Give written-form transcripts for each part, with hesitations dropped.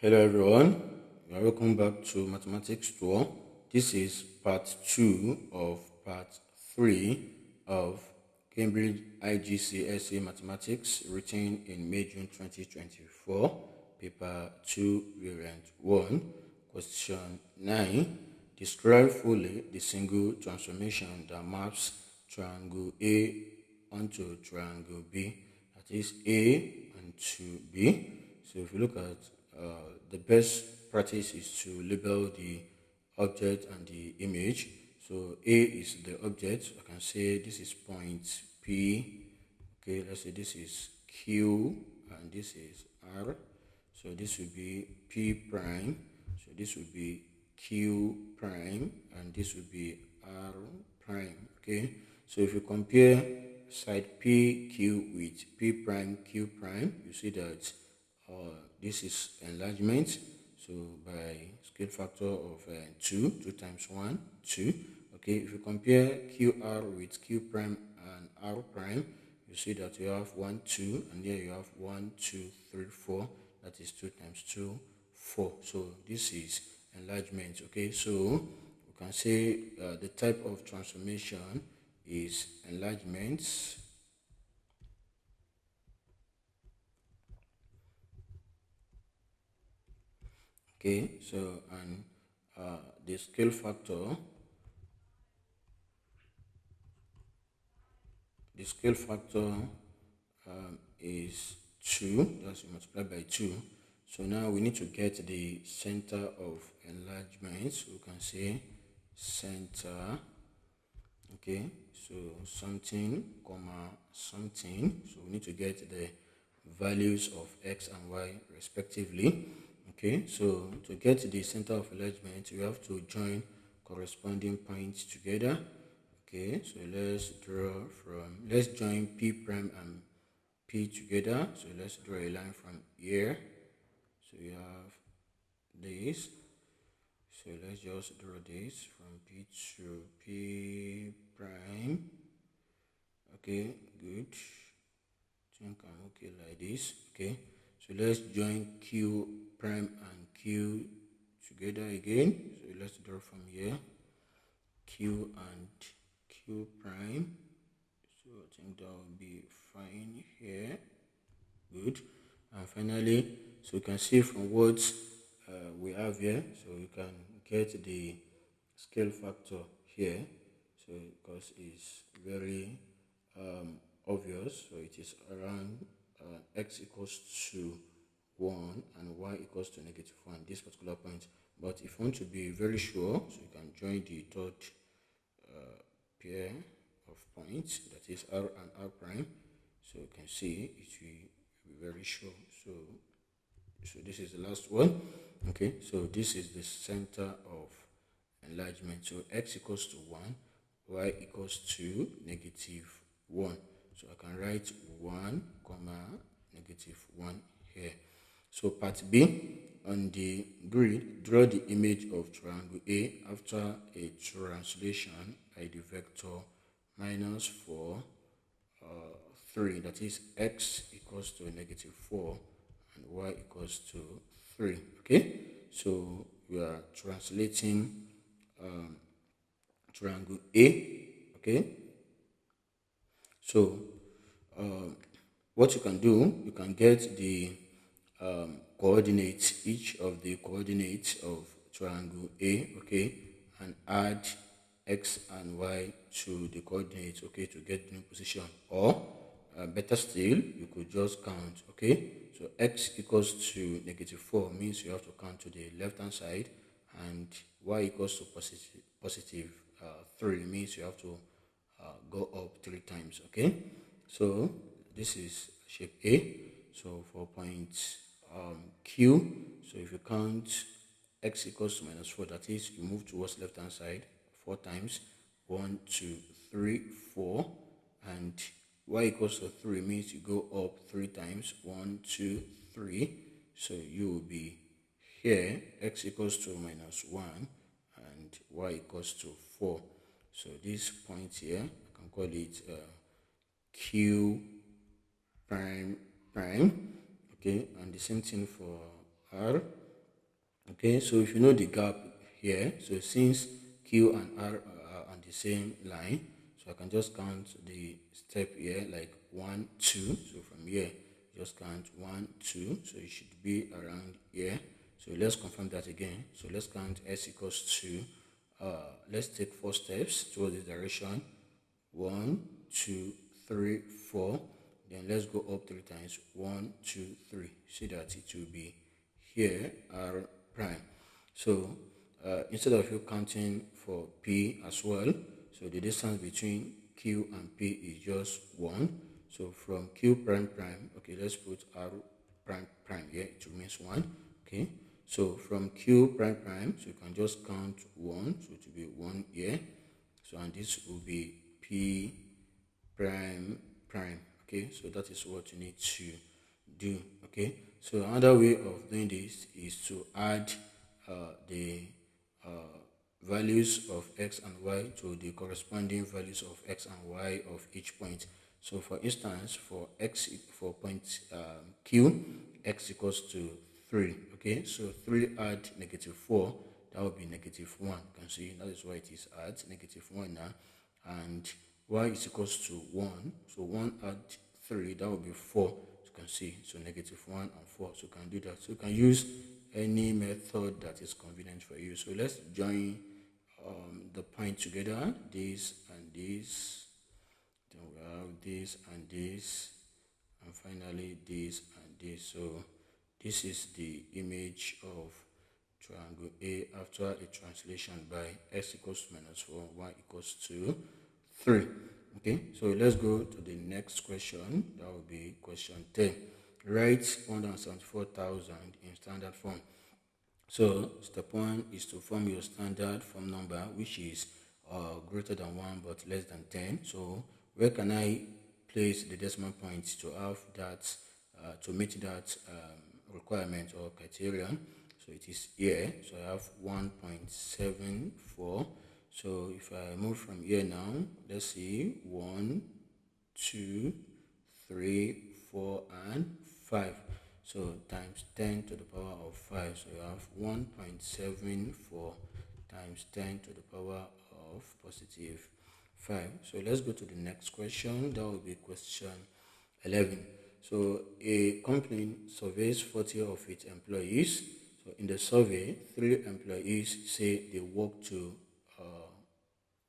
Hello everyone, you are welcome back to Mathematics Tour. This is part 2 of part 3 of Cambridge IGCSE Mathematics written in May-June 2024, paper 2 variant 1, question 9. Describe fully the single transformation that maps triangle A onto triangle B, that is A and to B. So if you look at the best practice is to label the object and the image. So A is the object. I can say this is point P. Okay, let's say this is Q and this is R. So this will be P prime. So this will be Q prime and this will be R prime. Okay, so if you compare side PQ with P prime Q prime, you see that this is enlargement. So by scale factor of 2 times 1, 2. Okay, if you compare QR with Q prime and R prime, you see that you have 1, 2, and here you have 1, 2, 3, 4. That is 2 times 2, 4. So this is enlargement. Okay, so we can say the type of transformation is enlargement. Okay, so and the scale factor is 2. That's multiplied by 2. So now we need to get the center of enlargement. So we can say center. Okay, so something comma something. So we need to get the values of x and y respectively. Okay, so to get the center of enlargement, we have to join corresponding points together. Okay, so let's join P prime and P together. So let's draw a line from here. So we have this. So let's just draw this from P to P prime. Okay, good. I think I'm okay like this. Okay, so let's join Q prime and Q together again. So let's draw from here. Q and Q prime. So I think that will be fine here. Good. And finally, so you can see from what we have here, so you can get the scale factor here. So because it's very obvious, so it is around x equals to 1 and y equals to -1, this particular point. But if you want to be very sure, so you can join the third pair of points, that is R and R prime. So you can see it will be very sure. So this is the last one. Okay, so this is the center of enlargement. So x equals to 1, y equals to -1. So I can write 1 comma -1 here. So part B, on the grid, draw the image of triangle A after a translation by the vector -4, 3, that is x equals to -4 and y equals to 3. Okay, so we are translating triangle A. Okay, so what you can do, you can get the coordinates, each of the coordinates of triangle A, okay, and add x and y to the coordinates, okay, to get the new position. Or better still, you could just count. Okay, so x equals to -4 means you have to count to the left hand side, and y equals to positive 3 means you have to go up 3 times. Okay, so this is shape A. So for point Q, so if you count x equals to -4, that is you move towards left hand side 4 times, 1, 2, 3, 4, and y equals to 3 means you go up 3 times, 1, 2, 3. So you will be here, x equals to -1 and y equals to 4. So this point here, I can call it Q prime. Okay, and the same thing for R. Okay, so if you know the gap here, so since Q and R are on the same line, so I can just count the step here like 1, 2. So from here, just count 1, 2. So it should be around here. So let's confirm that again. So let's count S equals 2. Let's take 4 steps towards this direction. 1, 2, 3, 4. Then let's go up 3 times. 1, 2, 3. See that it will be here R prime. So instead of you counting for P as well, so the distance between Q and P is just 1. So from Q prime prime, okay, let's put R prime prime here, it remains 1. Okay, so from Q prime prime, so you can just count 1, so it will be 1 here. So and this will be P prime prime. Okay, so that is what you need to do. Okay, so another way of doing this is to add the values of x and y to the corresponding values of x and y of each point. So for instance, for point q, x equals to 3. Okay, so 3 add -4, that would be -1. You can see that is why it is at -1 now. And y is equals to 1, so 1 add 3, that would be 4. You can see, so -1 and 4. So you can do that. So you can use any method that is convenient for you. So let's join the point together, this and this, then we have this and this, and finally this and this. So this is the image of triangle A after a translation by x equals to -4, y equals to 3. Okay, so let's go to the next question. That will be question 10. Write 174,000 in standard form. So step 1 is to form your standard form number, which is greater than 1 but less than 10. So where can I place the decimal point to have that, to meet that requirement or criterion? So it is here. So I have 1.74. So if I move from here now, let's see, 1, 2, 3, 4, and 5. So times 10 to the power of 5. So you have 1.74 times 10 to the power of positive 5. So let's go to the next question. That will be question 11. So a company surveys 40 of its employees. So in the survey, 3 employees say they work to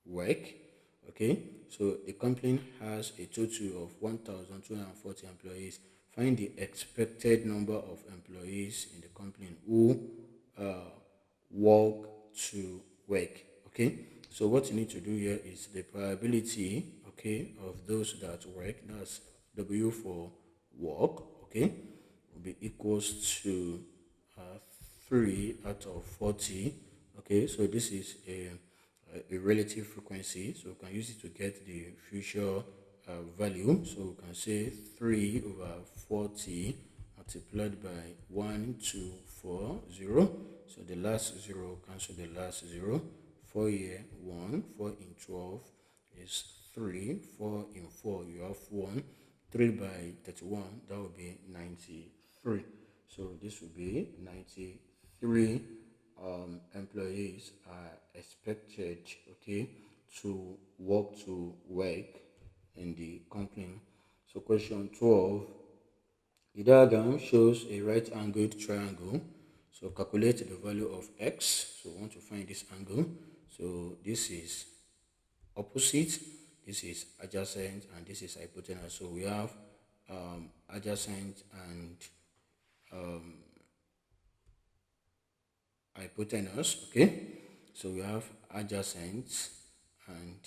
work. Okay, so the company has a total of 1,240 employees. Find the expected number of employees in the company who work to work. Okay, so what you need to do here is the probability, okay, of those that work. That's W for work. Okay, will be equals to 3 out of 40. Okay, so this is a relative frequency, so we can use it to get the future value. So we can say 3 over 40 multiplied by 1240. So the last 0 cancel the last 0. 4 here 1, 4 in 12 is 3, 4 in 4 you have 1. 3 by 31, that would be 93. So this would be 93 employees are expected, okay, to work in the company. So question 12, the diagram shows a right-angled triangle. So calculate the value of x. So we want to find this angle. So this is opposite, this is adjacent, and this is hypotenuse. So we have adjacent and hypotenuse. Okay, so we have adjacent and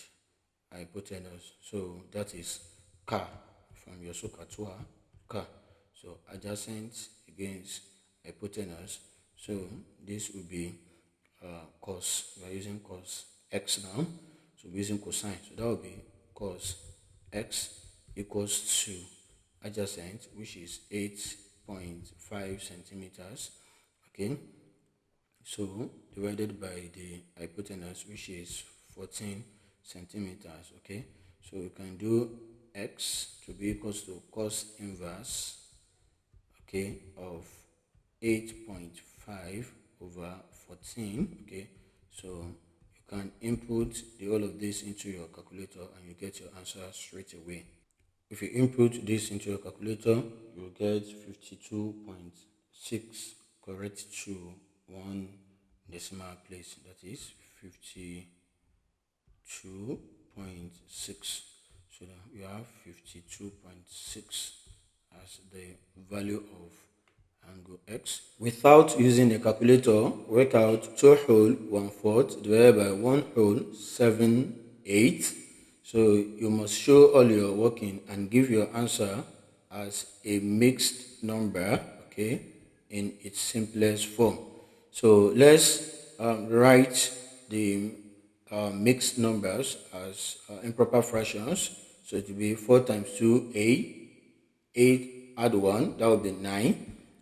hypotenuse. So that is car from your sokatua car. So adjacent against hypotenuse. So this will be cos. We are using cos x now. So we're using cosine. So that will be cos x equals to adjacent, which is 8.5 centimeters. Okay, so divided by the hypotenuse, which is 14 centimeters. Okay, so we can do x to be equals to cos inverse, okay, of 8.5 over 14. Okay, so you can input the whole of this into your calculator and you get your answer straight away. If you input this into your calculator, you'll get 52.6 correct to one decimal place, that is 52.6. So you have 52.6 as the value of angle x. Without using a calculator, work out 2 whole 1/4 divided by 1 whole 7/8. So you must show all your working and give your answer as a mixed number, okay, in its simplest form. So let's write the mixed numbers as improper fractions. So it will be 4 times 2, 8. 8 add 1, that will be 9.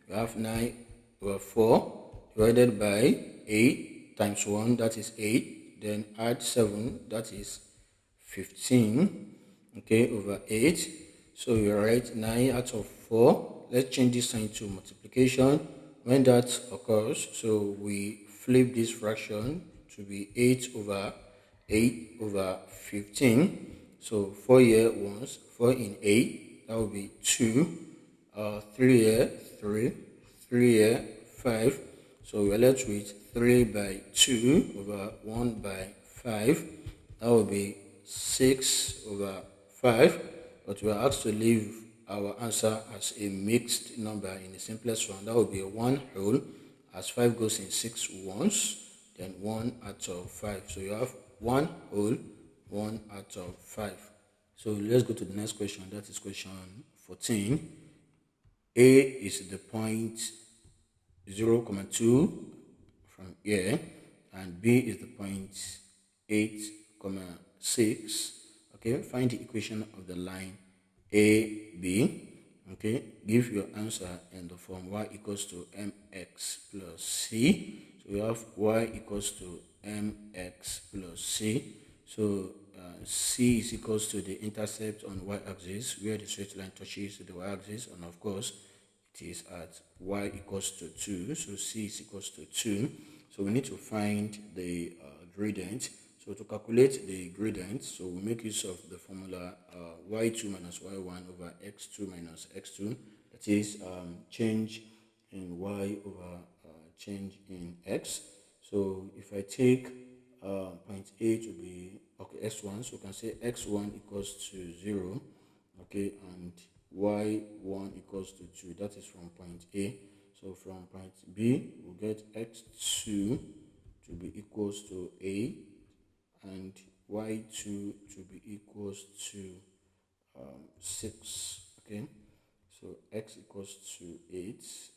You have 9 over 4 divided by 8 times 1, that is 8. Then add 7, that is 15, okay, over 8. So you write 9 out of 4. Let's change this sign to multiplication. When that occurs, so we flip this fraction to be 8 over 15. So 4 here once, 4 in 8, that will be 2. 3 here, 3 here, 5. So we are left with 3 by 2 over 1 by 5. That will be 6 over 5. But we are asked to leave our answer as a mixed number in the simplest one. That will be a 1 whole, as 5 goes in 6 once, then 1 out of 5. So you have 1 whole, 1 out of 5. So let's go to the next question. That is question 14. A is the point 0,2 from here, and B is the point 8,6. Okay, find the equation of the line AB. Okay, give your answer in the form y equals to mx plus c. So we have y equals to mx plus c. So c is equals to the intercept on y-axis where the straight line touches the y-axis, and of course it is at y equals to 2. So c is equals to 2. So we need to find the gradient. So to calculate the gradient, so we make use of the formula y2 minus y1 over x2 minus x2. That is change in y over change in x. So if I take point A to be, okay, x1, so we can say x1 equals to 0, okay, and y1 equals to 2. That is from point A. So from point B, we'll get x2 to be equals to A, and y2 to be equals to 6. Okay, so x equals to 8,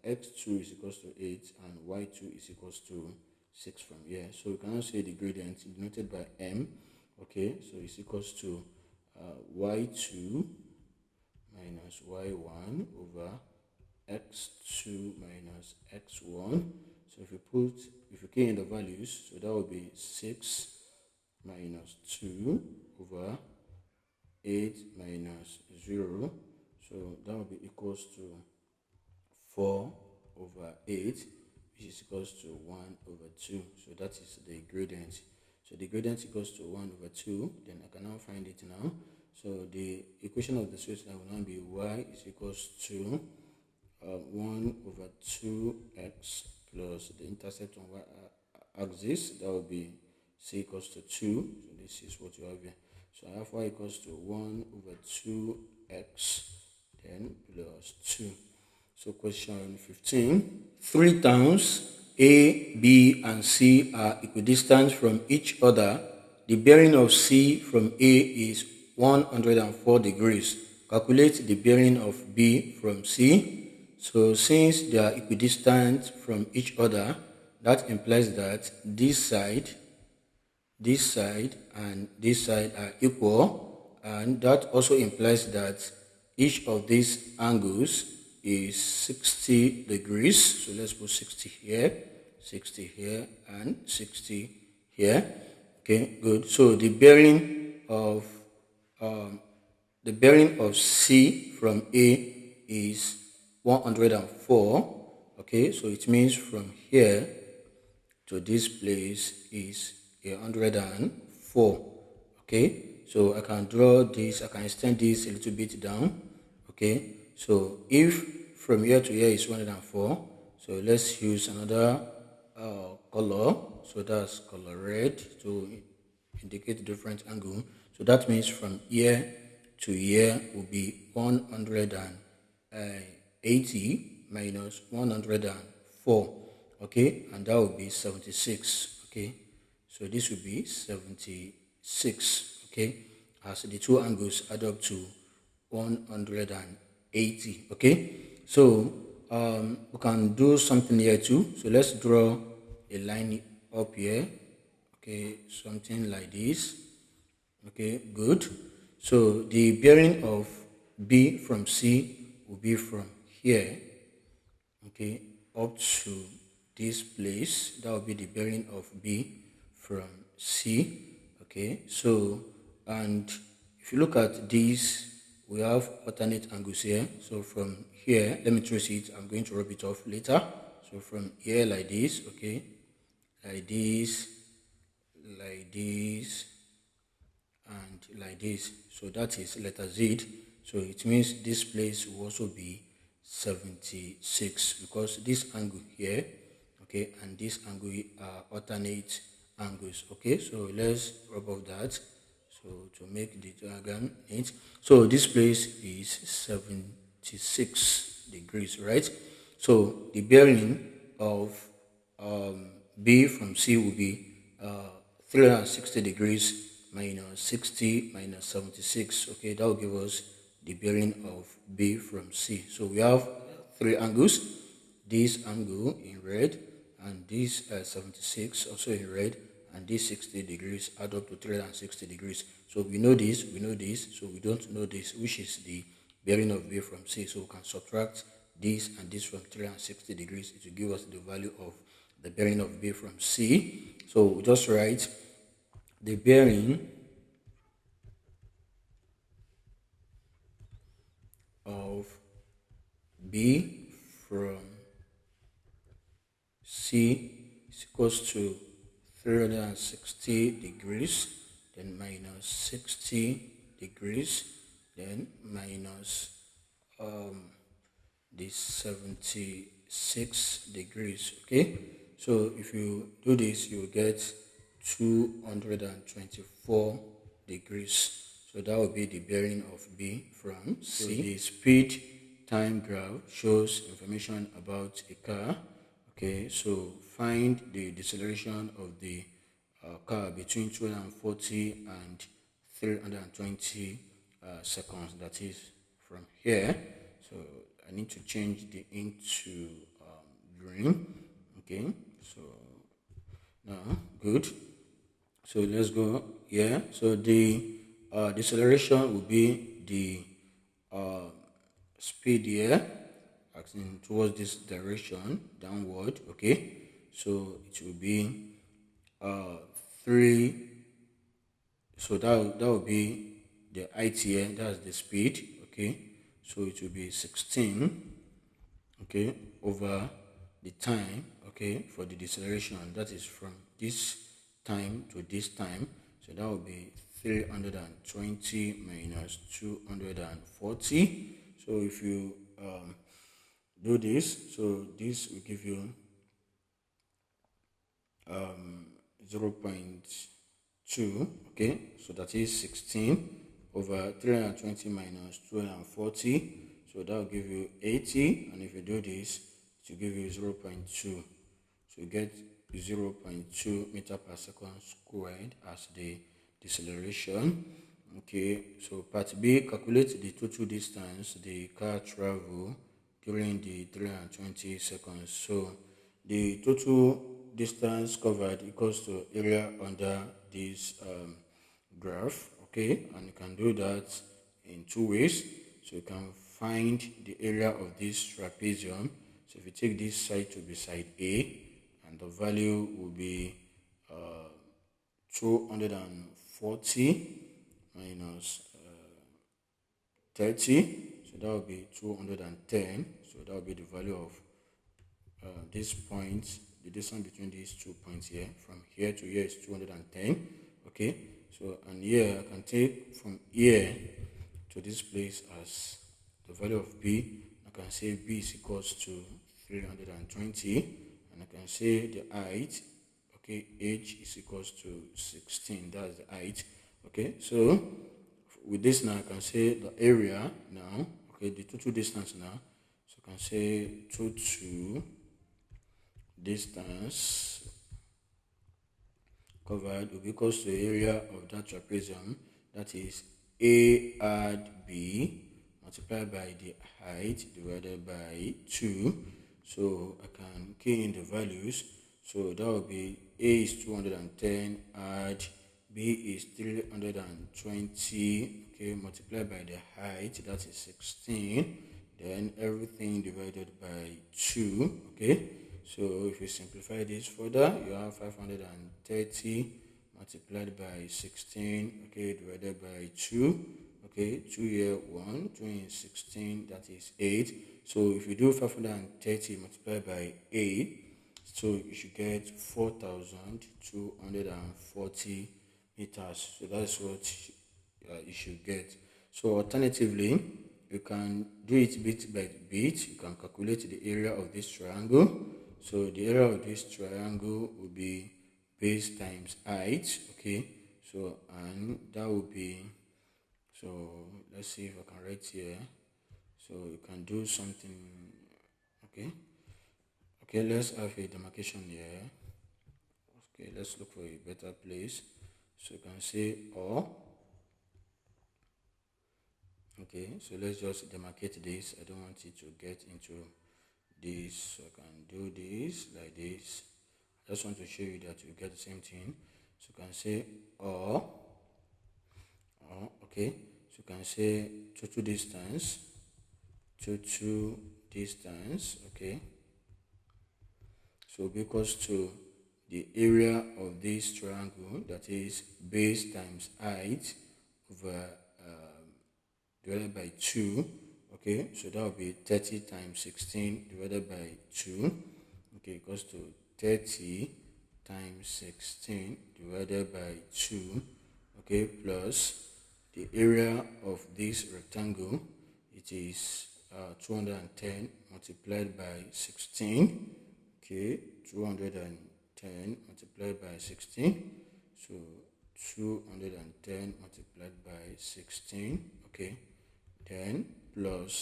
x2 is equals to 8, and y2 is equals to 6 from here. So we can now say the gradient denoted by m. Okay, so it's equals to y2 minus y1 over x2 minus x1. So if you key in the values, so that will be 6 minus 2 over 8 minus 0. So that will be equals to 4 over 8, which is equals to 1 over 2. So that is the gradient. So the gradient equals to 1 over 2. Then I can now find it now. So the equation of the straight line will now be y is equals to 1 over 2x plus the intercept on y-axis. That will be c equals to 2. So this is what you have here. So I have y equals to 1 over 2x then plus 2. So question 15. 3 towns A, B, and C are equidistant from each other. The bearing of C from A is 104 degrees. Calculate the bearing of B from C. So since they are equidistant from each other, that implies that this side, and this side are equal, and that also implies that each of these angles is 60 degrees. So let's put 60 here, 60 here, and 60 here. Okay, good. So the bearing of C from A is 104. Okay, so it means from here to this place is 104. Okay, so I can draw this, I can extend this a little bit down. Okay, so if from here to here is 104, so let's use another color. So that's color red to indicate different angle. So that means from here to here will be 180 minus 104. Okay, and that will be 76. Okay, so this will be 76. Okay, as the two angles add up to 180. Okay, so we can do something here too. So let's draw a line up here. Okay, something like this. Okay, good. So the bearing of B from C will be from here, okay, up to this place. That will be the bearing of B from C. Okay, so, and if you look at these, we have alternate angles here. So from here, let me trace it. I'm going to rub it off later. So from here like this, okay, like this, like this, and like this. So that is letter Z. So it means this place will also be 76 because this angle here, okay, and this angle are alternate angles. Okay, so let's rub off that. So to make the diagram neat, so this place is 76 degrees, right? So the bearing of B from C will be 360 degrees minus 60 minus 76. Okay, that will give us the bearing of B from C. So we have three angles. This angle in red and this 76 also in red, and this 60 degrees add up to 360 degrees. So we know this, so we don't know this, which is the bearing of B from C. So we can subtract this and this from 360 degrees. It will give us the value of the bearing of B from C. So we just write the bearing of B from C is equals to 360 degrees, then minus 60 degrees, then minus this 76 degrees. Okay, so if you do this, you will get 224 degrees. So that will be the bearing of B from C. So the speed time graph shows information about a car. Okay, so find the deceleration of the car between 240 and 320 seconds. That is from here. So I need to change the ink to green. Okay, so now good. So let's go here. So the deceleration will be the speed here, acting towards this direction, downward. Okay, so it will be 3. So that will be the height here. That's the speed. Okay, so it will be 16. Okay, over the time. Okay, for the deceleration, that is from this time to this time. So that will be 320 minus 240. So if you do this, so this will give you 0.2. Okay, so that is 16 over 320 minus 240. So that will give you 80, and if you do this, it will give you 0.2. So you get 0.2 meter per second squared as the deceleration. Okay, so part B, calculate the total distance the car travel during the 320 seconds. So the total distance covered equals to area under this graph. Okay, and you can do that in two ways. So you can find the area of this trapezium. So if you take this side to be side A, and the value will be 240 minus 30, so that will be 210. So that will be the value of this point, the distance between these 2 points here, from here to here is 210. Okay, so and here I can take from here to this place as the value of b. I can say b is equals to 320, and I can say the height, okay, h is equals to 16. That's the height. Okay, so with this now I can say the area now, okay, the total distance now. So I can say total distance covered will be equals to the area of that trapezium, that is a add b multiplied by the height divided by 2. So I can key in the values. So that will be a is 210 add b is 320, okay, multiplied by the height, that is 16, then everything divided by 2. Okay, so if you simplify this further, you have 530 multiplied by 16, okay, divided by 2. Okay, 2 here 1, 2 in 16, that is 8. So if you do 530 multiplied by 8, so you should get 4,240 meters. So that's what you should get. So alternatively, you can do it bit by bit. You can calculate the area of this triangle. So the area of this triangle will be base times height. Okay, so and that will be, so let's see if I can write here. So you can do something. Okay, let's have a demarcation here. Okay, let's look for a better place. So you can say or. Okay, so let's just demarcate this. I don't want it to get into this, so I can do this like this. I just want to show you that you get the same thing. So you can say or, okay, so you can say total distance, okay, so because to the area of this triangle, that is base times height over divided by 2. Okay, so that will be 30 times 16 divided by 2. Okay, equals to 30 times 16 divided by 2. Okay, plus the area of this rectangle, it is 210 multiplied by 16. Okay, 210 multiplied by 16. So 210 multiplied by 16. Okay, then plus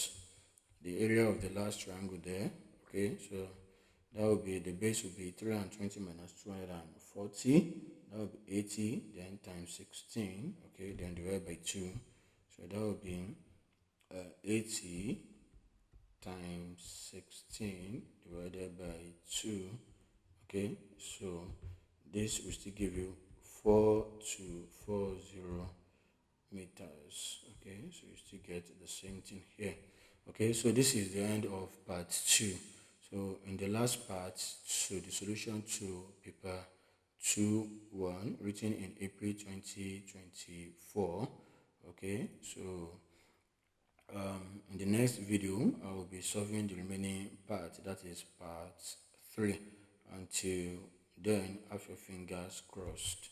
the area of the last triangle there. Okay, so that will be, the base will be 320 minus 240. That will be 80, then times 16. Okay, then divided by 2. So that will be 80 times 16 divided by 2. Okay, so this will still give you 4240 meters. Okay, so you still get the same thing here. Okay, so this is the end of part 2. So in the last part, so the solution to paper 2-1 written in April 2024. Okay, so in the next video I will be solving the remaining part, that is part 3. Until then, have your fingers crossed.